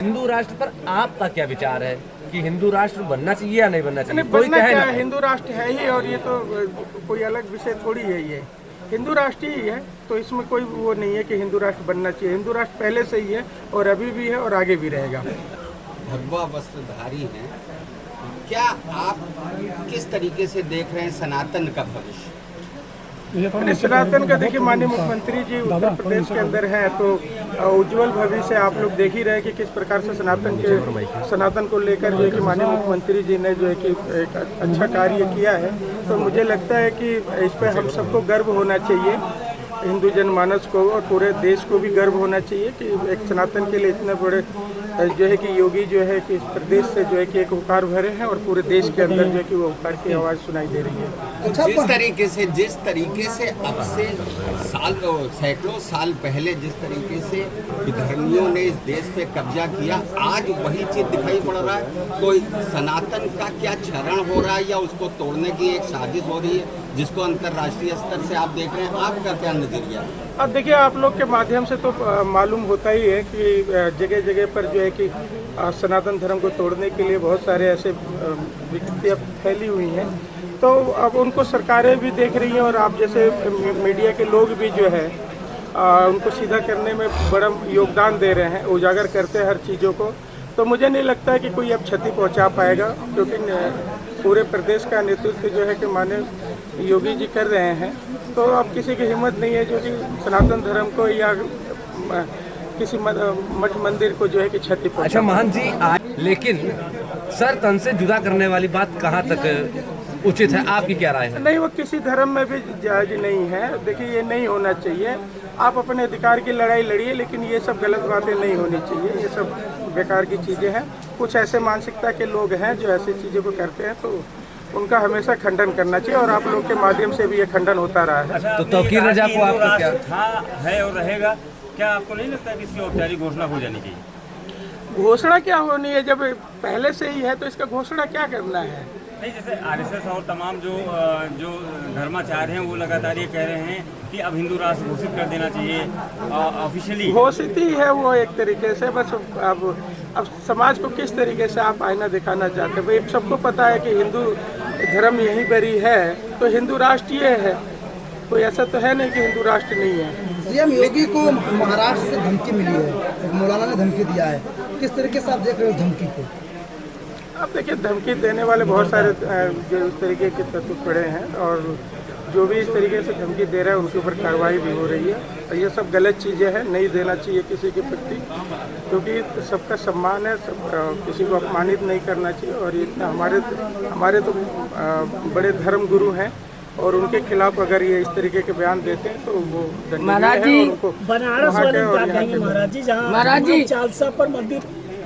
हिंदू राष्ट्र पर आपका क्या विचार है कि हिंदू राष्ट्र बनना चाहिए या नहीं बनना चाहिए? नहीं, कोई बनना कहे क्या ना। है, हिंदू राष्ट्र है ही, और ये तो कोई अलग विषय थोड़ी है। ये हिंदू राष्ट्र ही है, तो इसमें कोई वो नहीं है कि हिंदू राष्ट्र बनना चाहिए। हिंदू राष्ट्र पहले से ही है और अभी भी है और आगे भी रहेगा। भगवा वस्त्रधारी हैं, क्या आप किस तरीके से देख रहे हैं सनातन का भविष्य? सनातन का देखिए, माननीय मुख्यमंत्री जी उत्तर प्रदेश के अंदर हैं, तो उज्जवल भविष्य आप लोग देख ही रहे हैं कि किस प्रकार से सनातन को लेकर जो है कि माननीय मुख्यमंत्री जी ने जो है कि एक अच्छा कार्य किया है। तो मुझे लगता है कि इस पर हम सबको गर्व होना चाहिए, हिंदू जनमानस को और पूरे देश को भी गर्व होना चाहिए कि एक सनातन के लिए इतने बड़े जो है कि योगी जो है कि इस प्रदेश से जो है कि एक हुंकार भरे हैं और पूरे देश के अंदर जो है कि वो हुंकार की आवाज़ सुनाई दे रही है। जिस तरीके से अब से सैकड़ों साल पहले जिस तरीके से विधर्मियों ने इस देश पे कब्जा किया, आज वही चीज दिखाई पड़ रहा है। तो सनातन का क्या क्षरण हो रहा है या उसको तोड़ने की एक साजिश हो रही है, जिसको अंतर्राष्ट्रीय स्तर से आप देख रहे हैं? आपका क्या नजरिया है? अब देखिए, आप लोग के माध्यम से तो मालूम होता ही है कि जगह जगह पर जो है कि सनातन धर्म को तोड़ने के लिए बहुत सारे ऐसे विकृतियाँ फैली हुई हैं। तो अब उनको सरकारें भी देख रही हैं और आप जैसे मीडिया के लोग भी जो है उनको सीधा करने में बड़ा योगदान दे रहे हैं, उजागर करते हैं हर चीज़ों को। तो मुझे नहीं लगता है कि कोई अब क्षति पहुंचा पाएगा, क्योंकि पूरे प्रदेश का नेतृत्व जो है कि माननीय योगी जी कर रहे हैं। तो अब किसी की हिम्मत नहीं है जो कि सनातन धर्म को या किसी मठ मंदिर को जो है कि क्षति पहुंचा। अच्छा महंत जी, लेकिन सर तन से जुदा करने वाली बात कहाँ तक उचित है? आपकी क्या राय है? नहीं, वो किसी धर्म में भी जायज नहीं है। देखिए, ये नहीं होना चाहिए। आप अपने अधिकार की लड़ाई लड़िए, लेकिन ये सब गलत बातें नहीं होनी चाहिए। ये सब बेकार की चीज़ें हैं। कुछ ऐसे मानसिकता के लोग हैं जो ऐसी चीज़ों को करते हैं, तो उनका हमेशा खंडन करना चाहिए और आप लोग के माध्यम से भी ये खंडन होता रहा है। तो तौकीर रजा को आपका क्या था, है और रहेगा? क्या आपको नहीं लगता कि इसकी औपचारिक घोषणा हो जानी चाहिए? घोषणा क्या होनी है? जब पहले से ही है तो इसका घोषणा क्या करना है? नहीं, जैसे आरएसएस और तमाम जो धर्माचार्य हैं वो लगातार ये कह रहे हैं कि अब हिंदू राष्ट्र घोषित कर देना चाहिए ऑफिशियली। घोषित ही है वो एक तरीके से। बस अब समाज को किस तरीके से आप आईना दिखाना चाहते हैं? भाई सबको पता है कि हिंदू धर्म यहीं पर ही है, तो हिंदू राष्ट्र ये है। कोई ऐसा तो है नहीं कि हिंदू राष्ट्र नहीं है। सीएम योगी को महाराष्ट्र से धमकी मिली है, मौलाना ने धमकी दिया है, किस तरीके से आप देख रहे हो उस धमकी को? अब देखिए, धमकी देने वाले बहुत सारे जो इस तरीके के तत्व पड़े हैं और जो भी इस तरीके से धमकी दे रहे हैं उनके ऊपर कार्रवाई भी हो रही है। और ये सब गलत चीज़ें हैं, नहीं देना चाहिए किसी के प्रति, क्योंकि सबका सम्मान है, किसी को अपमानित नहीं करना चाहिए। और ये हमारे तो बड़े धर्म गुरु हैं और उनके खिलाफ अगर ये इस तरीके के बयान देते हैं तो वो महाराज जी बनारस वाले महाराज जी, जहाँ चालसा पर मंदिर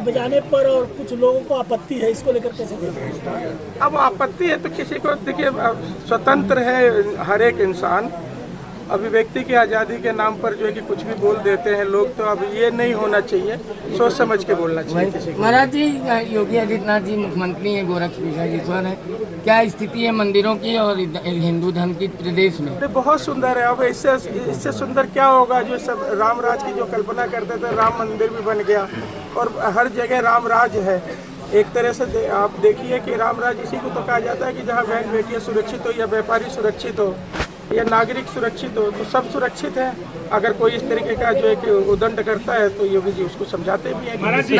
बजाने पर और कुछ लोगों को आपत्ति है, इसको लेकर कैसे देखें? अब आपत्ति है तो किसी को, देखिए, स्वतंत्र है हर एक इंसान, अभिव्यक्ति की आज़ादी के नाम पर जो है कि कुछ भी बोल देते हैं लोग। तो अब ये नहीं होना चाहिए, सोच समझ के बोलना चाहिए किसी को। महाराज जी, योगी आदित्यनाथ जी मुख्यमंत्री हैं, गोरखपुर है, क्या स्थिति है मंदिरों की और हिंदू धर्म की प्रदेश में? तो बहुत सुंदर है। अब इससे सुंदर क्या होगा? जो सब राम राज की जो कल्पना करते थे, राम मंदिर भी बन गया और हर जगह राम राज है। एक तरह से आप देखिए कि राम राज इसी को तो कहा जाता है कि जहाँ बहन बेटियाँ सुरक्षित हो या व्यापारी सुरक्षित हो या नागरिक सुरक्षित हो, तो सब सुरक्षित है। अगर कोई इस तरीके का जो है कि उद्दंड करता है तो योगी जी उसको समझाते भी हैं कि